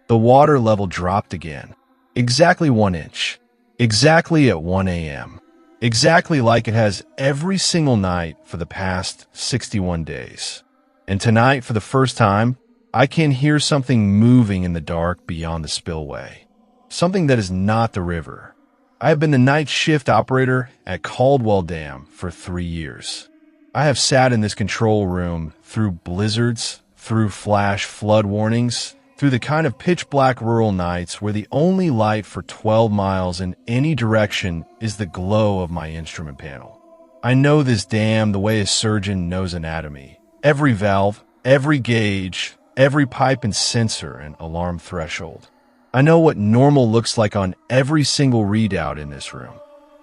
The water level dropped again. Exactly 1 inch. Exactly at 1 a.m. Exactly like it has every single night for the past 61 days. And tonight, for the first time, I can hear something moving in the dark beyond the spillway. Something that is not the river. I have been the night shift operator at Caldwell Dam for 3 years. I have sat in this control room through blizzards, through flash flood warnings, through the kind of pitch-black rural nights where the only light for 12 miles in any direction is the glow of my instrument panel. I know this dam the way a surgeon knows anatomy. Every valve, every gauge, every pipe and sensor and alarm threshold. I know what normal looks like on every single readout in this room.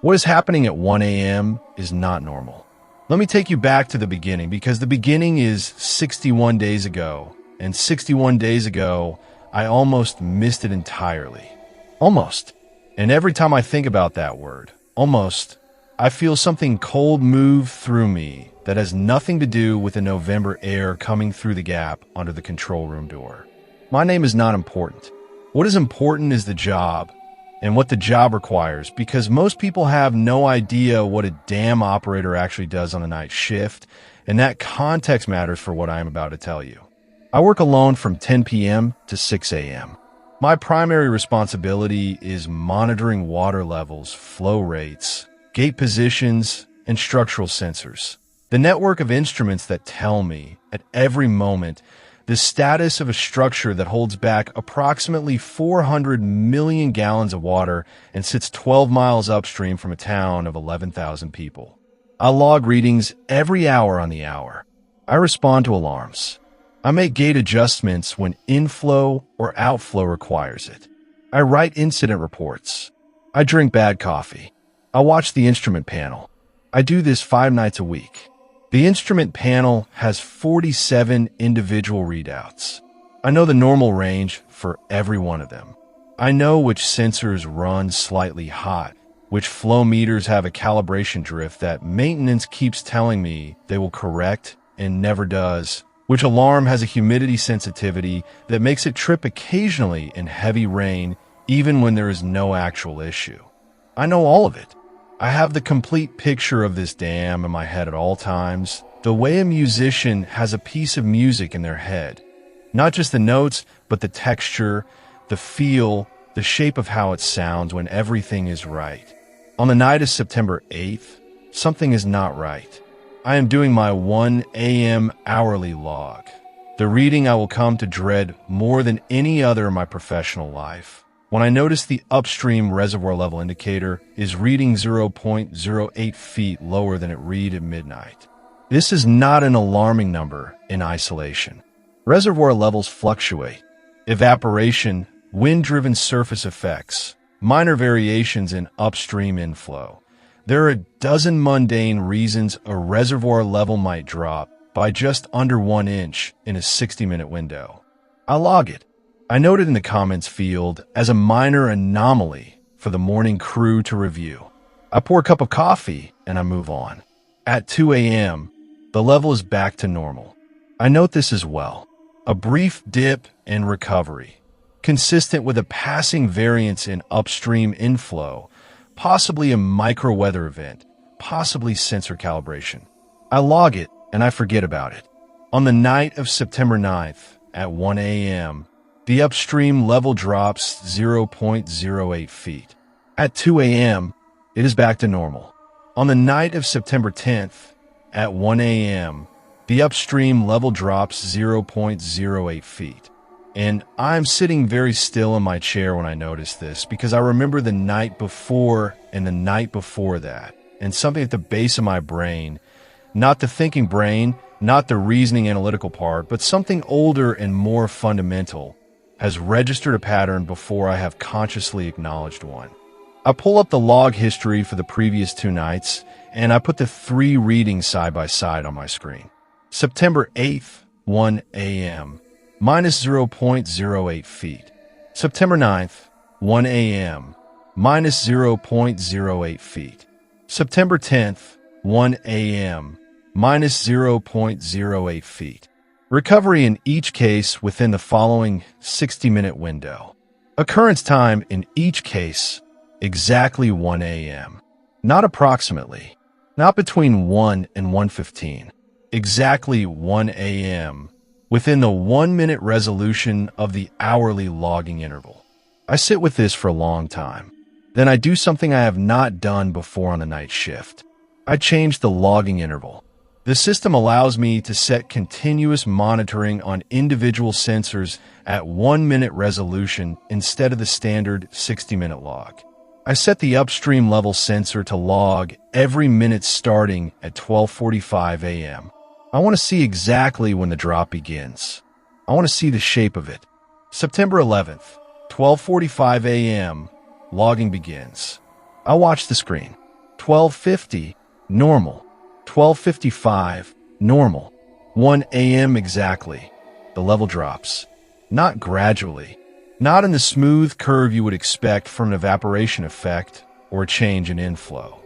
What is happening at 1 a.m. is not normal. Let me take you back to the beginning, because the beginning is 61 days ago, and 61 days ago, I almost missed it entirely. Almost. And every time I think about that word, almost, I feel something cold move through me that has nothing to do with the November air coming through the gap under the control room door. My name is not important. What is important is the job and what the job requires, because most people have no idea what a dam operator actually does on a night shift, and that context matters for what I am about to tell you. I work alone from 10 p.m. to 6 a.m. My primary responsibility is monitoring water levels, flow rates, gate positions, and structural sensors. The network of instruments that tell me, at every moment, the status of a structure that holds back approximately 400 million gallons of water and sits 12 miles upstream from a town of 11,000 people. I log readings every hour on the hour. I respond to alarms. I make gate adjustments when inflow or outflow requires it. I write incident reports. I drink bad coffee. I watch the instrument panel. I do this 5 nights a week. The instrument panel has 47 individual readouts. I know the normal range for every one of them. I know which sensors run slightly hot, which flow meters have a calibration drift that maintenance keeps telling me they will correct and never does, which alarm has a humidity sensitivity that makes it trip occasionally in heavy rain even when there is no actual issue. I know all of it. I have the complete picture of this dam in my head at all times, the way a musician has a piece of music in their head. Not just the notes, but the texture, the feel, the shape of how it sounds when everything is right. On the night of September 8th, something is not right. I am doing my 1 a.m. hourly log, the reading I will come to dread more than any other in my professional life, when I notice the upstream reservoir level indicator is reading 0.08 feet lower than it read at midnight. This is not an alarming number in isolation. Reservoir levels fluctuate. Evaporation, wind-driven surface effects, minor variations in upstream inflow. There are a dozen mundane reasons a reservoir level might drop by just under 1 inch in a 60-minute window. I log it. I note it in the comments field as a minor anomaly for the morning crew to review. I pour a cup of coffee and I move on. At 2 a.m., the level is back to normal. I note this as well. A brief dip and recovery, consistent with a passing variance in upstream inflow, possibly a micro-weather event, possibly sensor calibration. I log it and I forget about it. On the night of September 9th at 1 a.m., the upstream level drops 0.08 feet. At 2 a.m., it is back to normal. On the night of September 10th, at 1 a.m., the upstream level drops 0.08 feet. And I'm sitting very still in my chair when I notice this, because I remember the night before and the night before that, and something at the base of my brain, not the thinking brain, not the reasoning analytical part, but something older and more fundamental, has registered a pattern before I have consciously acknowledged one. I pull up the log history for the previous 2 nights, and I put the 3 readings side by side on my screen. September 8th, 1 a.m., minus 0.08 feet. September 9th, 1 a.m., minus 0.08 feet. September 10th, 1 a.m., minus 0.08 feet. Recovery in each case within the following 60-minute window. Occurrence time in each case, exactly 1 a.m. Not approximately. Not between 1 and 1:15. Exactly 1 a.m. within the 1-minute resolution of the hourly logging interval. I sit with this for a long time. Then I do something I have not done before on the night shift. I change the logging interval. The system allows me to set continuous monitoring on individual sensors at 1-minute resolution instead of the standard 60-minute log. I set the upstream level sensor to log every minute starting at 12:45 a.m. I want to see exactly when the drop begins. I want to see the shape of it. September 11th, 12:45 a.m., logging begins. I watch the screen. 12:50, normal. 12:55, normal. 1 a.m. exactly. The level drops. Not gradually. Not in the smooth curve you would expect from an evaporation effect or a change in inflow.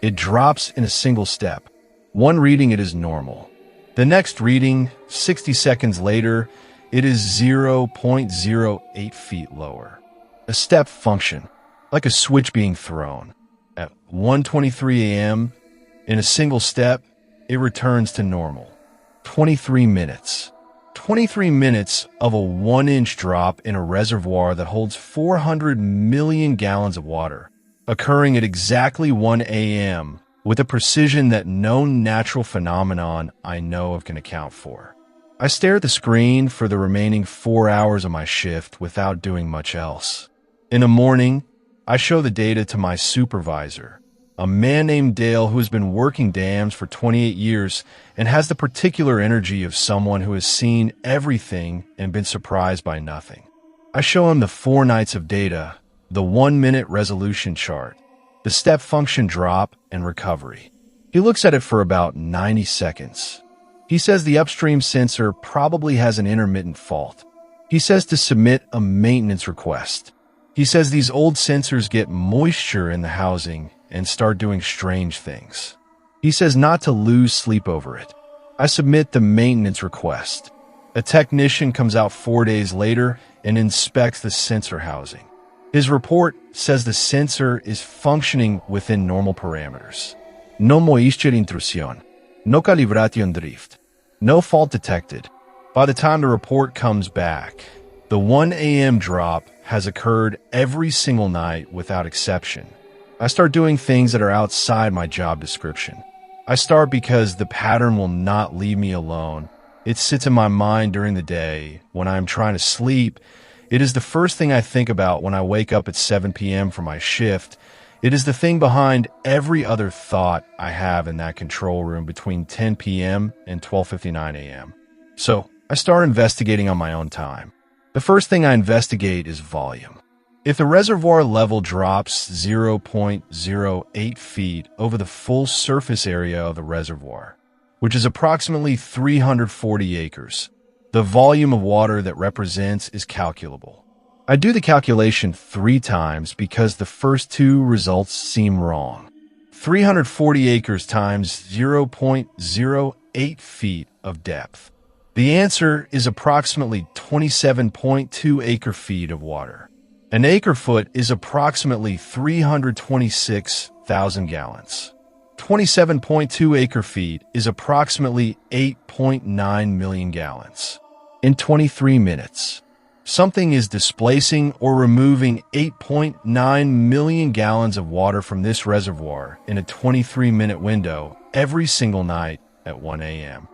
It drops in a single step. One reading, it is normal. The next reading, 60 seconds later, it is 0.08 feet lower. A step function, like a switch being thrown. At 1:23 a.m., in a single step, it returns to normal. 23 minutes. 23 minutes of a 1-inch drop in a reservoir that holds 400 million gallons of water, occurring at exactly 1 a.m. with a precision that no natural phenomenon I know of can account for. I stare at the screen for the remaining 4 hours of my shift without doing much else. In the morning, I show the data to my supervisor, a man named Dale who has been working dams for 28 years and has the particular energy of someone who has seen everything and been surprised by nothing. I show him the 4 nights of data, the 1-minute resolution chart, the step function drop and recovery. He looks at it for about 90 seconds. He says the upstream sensor probably has an intermittent fault. He says to submit a maintenance request. He says these old sensors get moisture in the housing and start doing strange things. He says not to lose sleep over it. I submit the maintenance request. A technician comes out 4 days later and inspects the sensor housing. His report says the sensor is functioning within normal parameters. No moisture intrusión. No calibración drift. No fault detected. By the time the report comes back, the 1 a.m. drop has occurred every single night without exception. I start doing things that are outside my job description. I start because the pattern will not leave me alone. It sits in my mind during the day. When I'm trying to sleep, it is the first thing I think about when I wake up at 7 p.m. for my shift. It is the thing behind every other thought I have in that control room between 10 p.m. and 12:59 a.m. So I start investigating on my own time. The first thing I investigate is volume. If the reservoir level drops 0.08 feet over the full surface area of the reservoir, which is approximately 340 acres, the volume of water that represents is calculable. I do the calculation 3 times because the first 2 results seem wrong. 340 acres times 0.08 feet of depth. The answer is approximately 27.2 acre-feet of water. An acre-foot is approximately 326,000 gallons. 27.2 acre-feet is approximately 8.9 million gallons. In 23 minutes, something is displacing or removing 8.9 million gallons of water from this reservoir in a 23-minute window every single night at 1 a.m.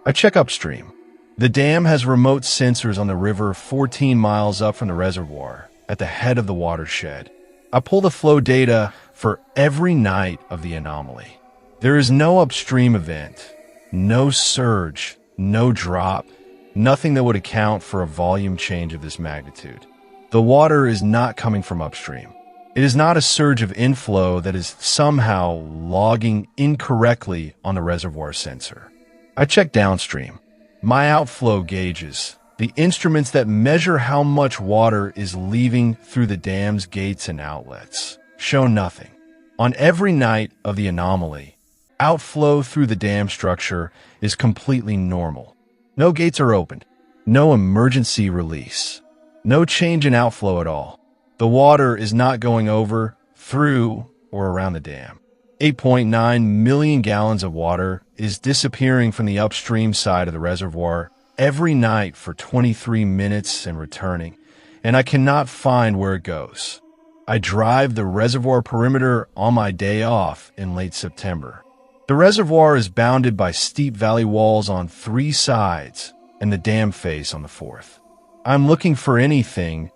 I check upstream. The dam has remote sensors on the river 14 miles up from the reservoir at the head of the watershed. I pull the flow data for every night of the anomaly. There is no upstream event, no surge, no drop, nothing that would account for a volume change of this magnitude. The water is not coming from upstream. It is not a surge of inflow that is somehow logging incorrectly on the reservoir sensor. I check downstream. My outflow gauges, the instruments that measure how much water is leaving through the dam's gates and outlets, show nothing. On every night of the anomaly, outflow through the dam structure is completely normal. No gates are opened. No emergency release. No change in outflow at all. The water is not going over, through, or around the dam. 8.9 million gallons of water is disappearing from the upstream side of the reservoir every night for 23 minutes and returning, and I cannot find where it goes. I drive the reservoir perimeter on my day off in late September. The reservoir is bounded by steep valley walls on 3 sides and the dam face on the 4th. I'm looking for anything: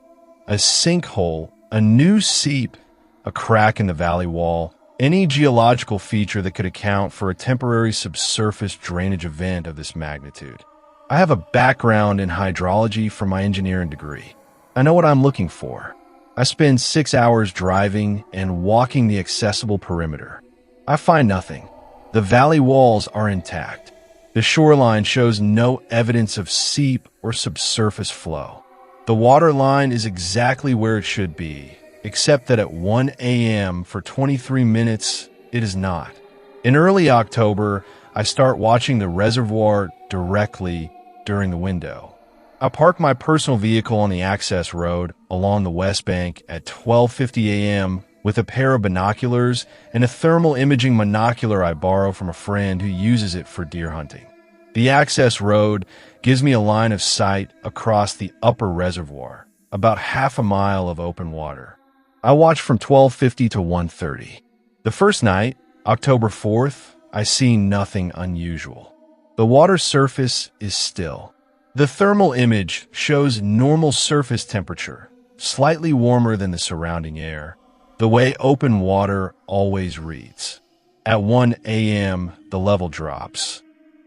a sinkhole, a new seep, a crack in the valley wall, any geological feature that could account for a temporary subsurface drainage event of this magnitude. I have a background in hydrology from my engineering degree. I know what I'm looking for. I spend 6 hours driving and walking the accessible perimeter. I find nothing. The valley walls are intact. The shoreline shows no evidence of seep or subsurface flow. The water line is exactly where it should be, except that at 1 a.m. for 23 minutes, it is not. In early October, I start watching the reservoir directly during the window. I park my personal vehicle on the access road along the west bank at 12:50 a.m. with a pair of binoculars and a thermal imaging monocular I borrow from a friend who uses it for deer hunting. The access road gives me a line of sight across the upper reservoir, about half a mile of open water. I watch from 12:50 to 1:30. The first night, October 4th, I see nothing unusual. The water surface is still. The thermal image shows normal surface temperature, slightly warmer than the surrounding air, the way open water always reads. At 1 a.m., the level drops.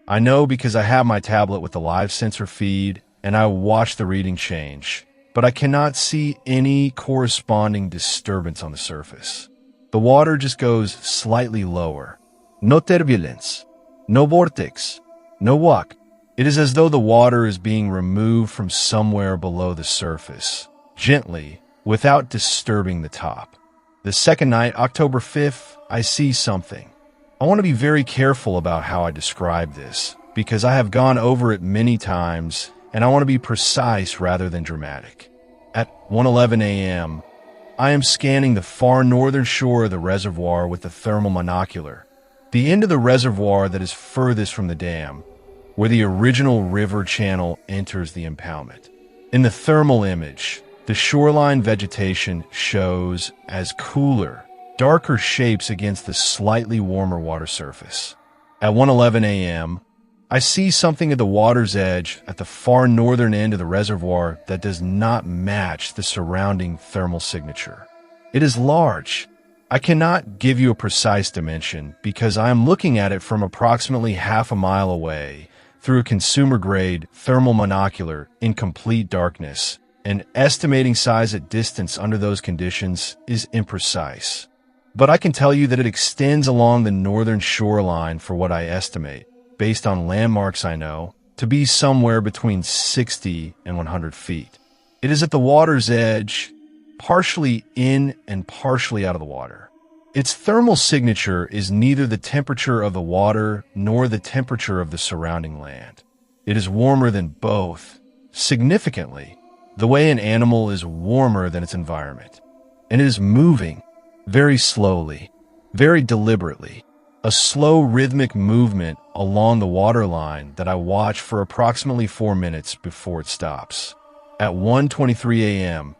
I know because I have my tablet with the live sensor feed, and I watch the reading change, but I cannot see any corresponding disturbance on the surface. The water just goes slightly lower. No turbulence, no vortex, no walk. It is as though the water is being removed from somewhere below the surface, gently, without disturbing the top. The second night, October 5th, I see something. I want to be very careful about how I describe this, because I have gone over it many times, and I want to be precise rather than dramatic. At 1:11 a.m., I am scanning the far northern shore of the reservoir with the thermal monocular, the end of the reservoir that is furthest from the dam, where the original river channel enters the impoundment. In the thermal image, the shoreline vegetation shows as cooler, darker shapes against the slightly warmer water surface. At 1:11 a.m., I see something at the water's edge at the far northern end of the reservoir that does not match the surrounding thermal signature. It is large. I cannot give you a precise dimension because I am looking at it from approximately half a mile away through a consumer-grade thermal monocular in complete darkness, and estimating size at distance under those conditions is imprecise. But I can tell you that it extends along the northern shoreline for what I estimate, based on landmarks I know, to be somewhere between 60 and 100 feet. It is at the water's edge, partially in and partially out of the water. Its thermal signature is neither the temperature of the water nor the temperature of the surrounding land. It is warmer than both, significantly, the way an animal is warmer than its environment. And it is moving, very slowly, very deliberately, a slow rhythmic movement along the water line that I watch for approximately 4 minutes before it stops. At 1:23 a.m.,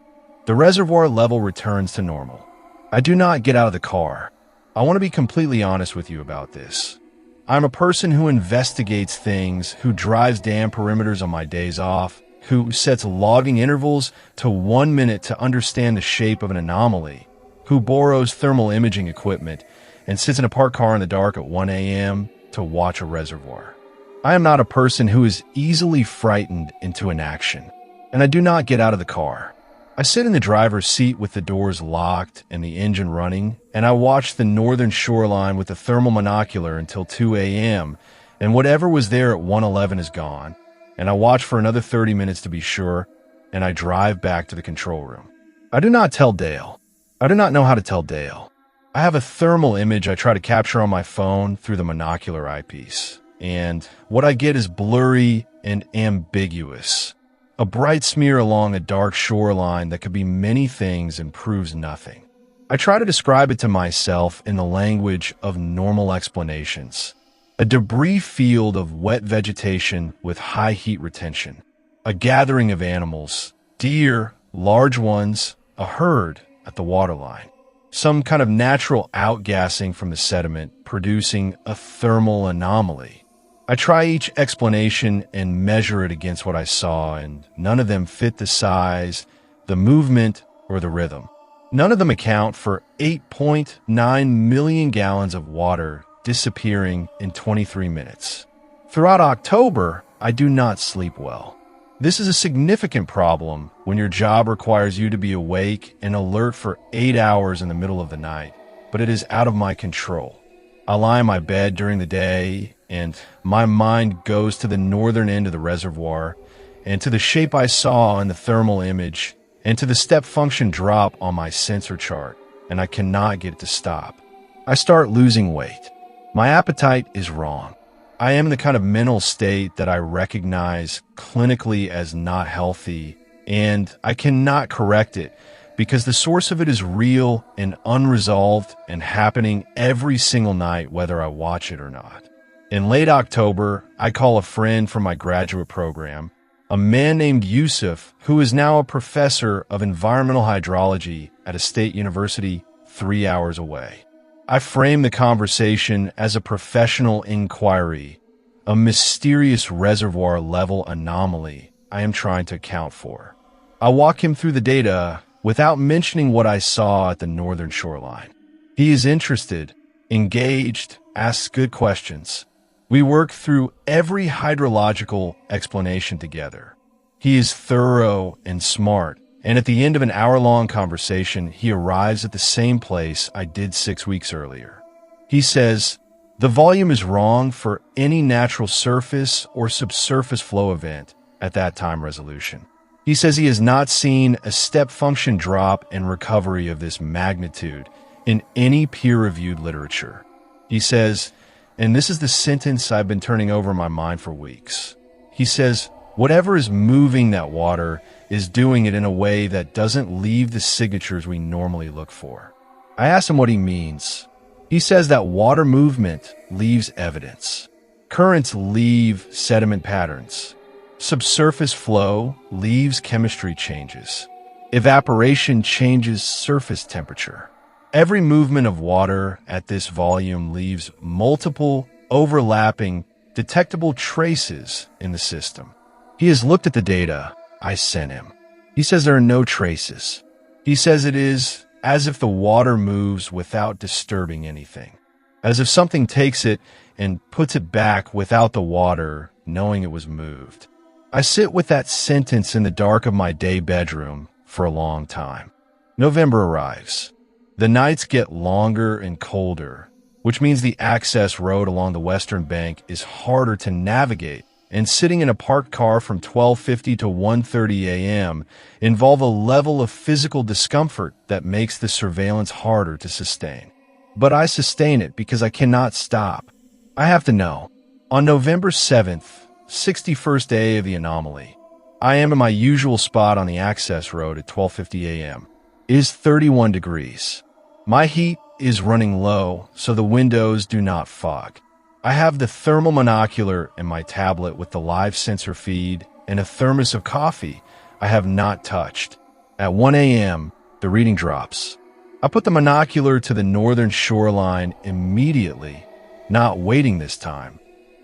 the reservoir level returns to normal. I do not get out of the car. I want to be completely honest with you about this. I'm a person who investigates things, who drives dam perimeters on my days off, who sets logging intervals to 1 minute to understand the shape of an anomaly, who borrows thermal imaging equipment and sits in a parked car in the dark at 1 a.m. to watch a reservoir. I am not a person who is easily frightened into inaction, and I do not get out of the car. I sit in the driver's seat with the doors locked and the engine running, and I watch the northern shoreline with the thermal monocular until 2 a.m., and whatever was there at 1:11 is gone, and I watch for another 30 minutes to be sure, and I drive back to the control room. I do not tell Dale. I do not know how to tell Dale. I have a thermal image I try to capture on my phone through the monocular eyepiece. and what I get is blurry and ambiguous. A bright smear along a dark shoreline that could be many things and proves nothing. I try to describe it to myself in the language of normal explanations. A debris field of wet vegetation with high heat retention. A gathering of animals, deer, large ones, a herd at the waterline. Some kind of natural outgassing from the sediment producing a thermal anomaly. I try each explanation and measure it against what I saw, and none of them fit the size, the movement, or the rhythm. None of them account for 8.9 million gallons of water disappearing in 23 minutes. Throughout October, I do not sleep well. This is a significant problem when your job requires you to be awake and alert for 8 hours in the middle of the night, but it is out of my control. I lie in my bed during the day, and my mind goes to the northern end of the reservoir, and to the shape I saw in the thermal image, and to the step function drop on my sensor chart, and I cannot get it to stop. I start losing weight. My appetite is wrong. I am in the kind of mental state that I recognize clinically as not healthy, and I cannot correct it because the source of it is real and unresolved and happening every single night, whether I watch it or not. In late October, I call a friend from my graduate program, a man named Yusuf, who is now a professor of environmental hydrology at a state university 3 hours away. I frame the conversation as a professional inquiry, a mysterious reservoir-level anomaly I am trying to account for. I walk him through the data without mentioning what I saw at the northern shoreline. He is interested, engaged, asks good questions. We work through every hydrological explanation together. He is thorough and smart, and at the end of an hour-long conversation, he arrives at the same place I did 6 weeks earlier. He says, the volume is wrong for any natural surface or subsurface flow event at that time resolution. He says he has not seen a step function drop and recovery of this magnitude in any peer-reviewed literature. He says, and this is the sentence I've been turning over in my mind for weeks. He says, whatever is moving that water is doing it in a way that doesn't leave the signatures we normally look for. I asked him what he means. He says that water movement leaves evidence. Currents leave sediment patterns. Subsurface flow leaves chemistry changes. Evaporation changes surface temperature. Every movement of water at this volume leaves multiple, overlapping, detectable traces in the system. He has looked at the data I sent him. He says there are no traces. He says it is as if the water moves without disturbing anything, as if something takes it and puts it back without the water knowing it was moved. I sit with that sentence in the dark of my day bedroom for a long time. November arrives. The nights get longer and colder, which means the access road along the western bank is harder to navigate, and sitting in a parked car from 12:50 to 1:30 a.m. involve a level of physical discomfort that makes the surveillance harder to sustain. But I sustain it because I cannot stop. I have to know. On November 7th, 61st day of the anomaly, I am in my usual spot on the access road at 12:50 a.m. It is 31 degrees. My heat is running low, so the windows do not fog. I have the thermal monocular in my tablet with the live sensor feed and a thermos of coffee I have not touched. At 1 a.m., the reading drops. I put the monocular to the northern shoreline immediately, not waiting this time,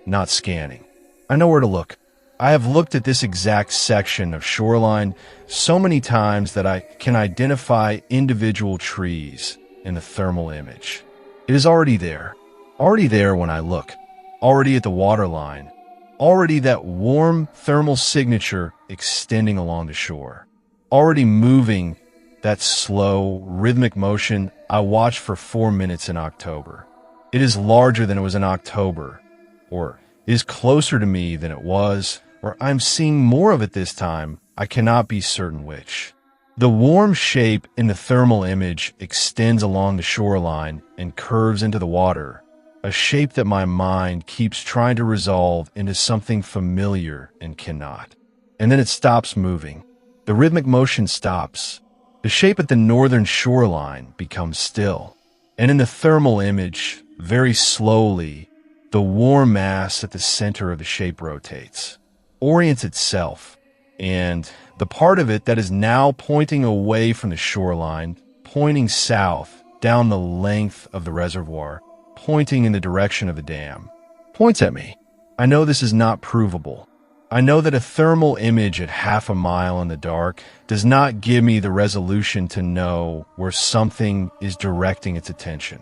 not scanning. I know where to look. I have looked at this exact section of shoreline so many times that I can identify individual trees in the thermal image. It is already there when I look, already at the waterline, already that warm thermal signature extending along the shore, already moving that slow, rhythmic motion I watched for 4 minutes in October. It is larger than it was in October, or is closer to me than it was, or I'm seeing more of it this time. I cannot be certain which. The warm shape in the thermal image extends along the shoreline and curves into the water, a shape that my mind keeps trying to resolve into something familiar and cannot. And then it stops moving. The rhythmic motion stops. The shape at the northern shoreline becomes still. And in the thermal image, very slowly, the warm mass at the center of the shape rotates, orients itself, and the part of it that is now pointing away from the shoreline, pointing south down the length of the reservoir, pointing in the direction of the dam, points at me. I know this is not provable. I know that a thermal image at half a mile in the dark does not give me the resolution to know where something is directing its attention.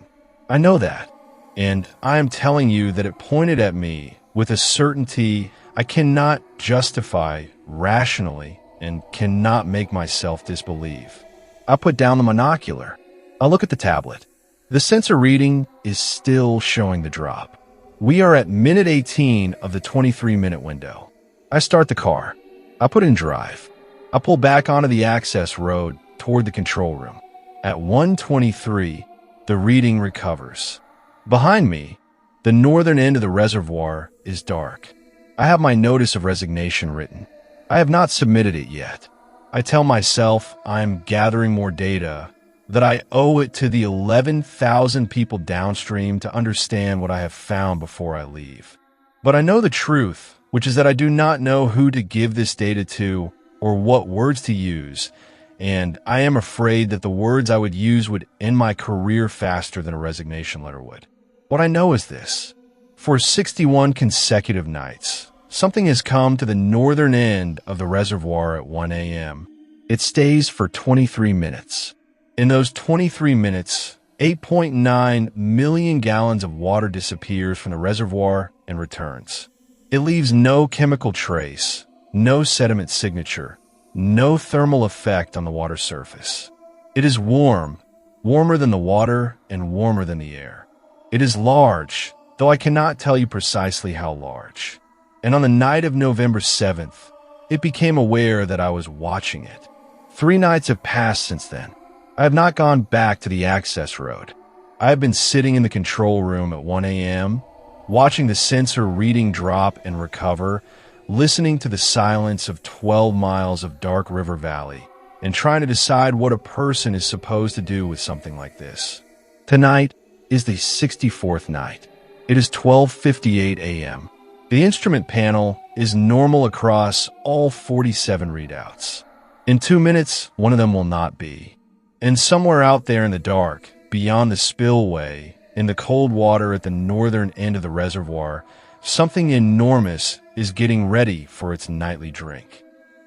I know that, and I am telling you that it pointed at me with a certainty I cannot justify rationally and cannot make myself disbelieve. I put down the monocular. I look at the tablet. The sensor reading is still showing the drop. We are at minute 18 of the 23-minute window. I start the car. I put in drive. I pull back onto the access road toward the control room. At 1:23, the reading recovers. Behind me, the northern end of the reservoir is dark. I have my notice of resignation written. I have not submitted it yet. I tell myself I'm gathering more data, that I owe it to the 11,000 people downstream to understand what I have found before I leave. But I know the truth, which is that I do not know who to give this data to or what words to use, and I am afraid that the words I would use would end my career faster than a resignation letter would. What I know is this. For 61 consecutive nights, something has come to the northern end of the reservoir at 1 a.m. It stays for 23 minutes. In those 23 minutes, 8.9 million gallons of water disappears from the reservoir and returns. It leaves no chemical trace, no sediment signature, no thermal effect on the water surface. It is warm, warmer than the water and warmer than the air. It is large, though I cannot tell you precisely how large. And on the night of November 7th, it became aware that I was watching it. 3 nights have passed since then. I have not gone back to the access road. I have been sitting in the control room at 1 a.m., watching the sensor reading drop and recover, listening to the silence of 12 miles of dark river valley, and trying to decide what a person is supposed to do with something like this. Tonight is the 64th night. It is 12:58 a.m. The instrument panel is normal across all 47 readouts. In 2 minutes, one of them will not be. And somewhere out there in the dark, beyond the spillway, in the cold water at the northern end of the reservoir, something enormous is getting ready for its nightly drink.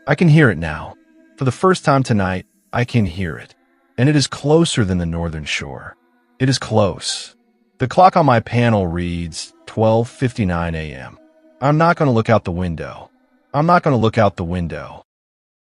I can hear it now. For the first time tonight, I can hear it. And it is closer than the northern shore. It is close. The clock on my panel reads 12:59 a.m. I'm not going to look out the window. I'm not going to look out the window.